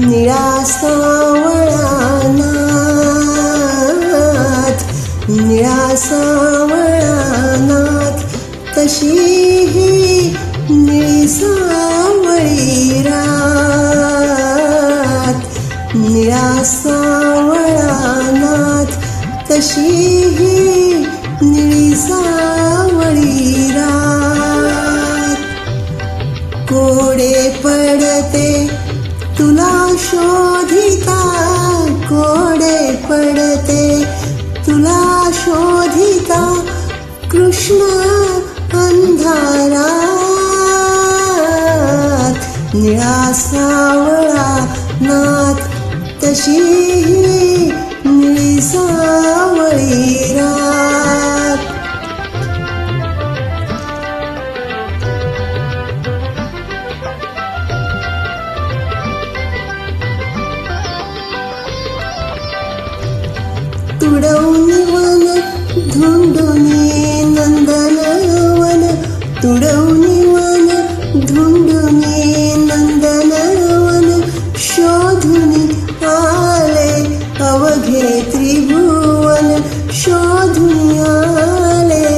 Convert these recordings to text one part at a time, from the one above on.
निळा सावळानाथ, निळा सावळानाथ, तशी ही निळी सावळी रात. निळा सावळानाथ, तशी ही निळी सावळी रात. कोडे पडते तुला शोधिता, कोडे पडते तुला शोधिता, कृष्ण अंधारात. निळा सावळानाथ, तशी ही निळी सावळी रात. तुडवनी वन धुंडुनी नंदनवन, तुडवनी वन धुंडुनी नंदनवन, शोधुनी आले अवघे त्रिभुवन, शोधुनी आले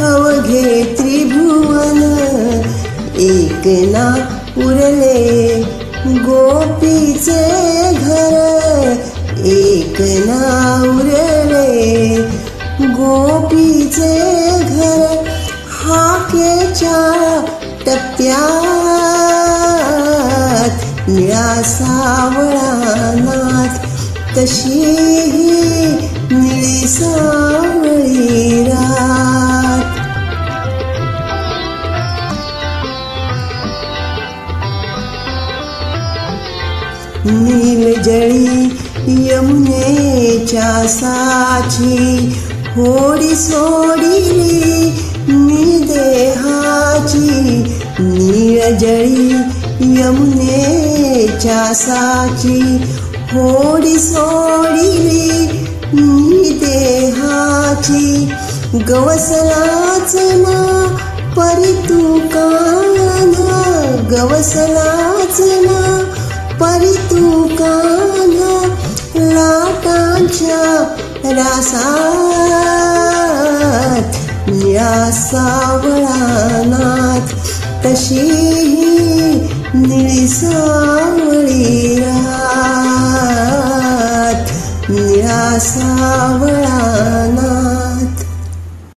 अवघे त्रिभुवन. एक ना उरले गोपीचे घर, एक ना उरले गोपीचे घर, हाकेच्या टप्प्यात. निळा सावळानाथ, तशी ही निळी सावळी रात. नीलजळी यमुनेच्या साची, होडी सोडिली मी देहाची. नीलजळी यमुनेच्या साची, होडी सोडिली मी देहाची. गवसलाच ना परितू कान्हा, गवसलाच ना परितू कान्हा, लाटांच्या रासात. निळा सावळानाथ, तशी ही निळी सावळी रात. निळा सावळानाथ.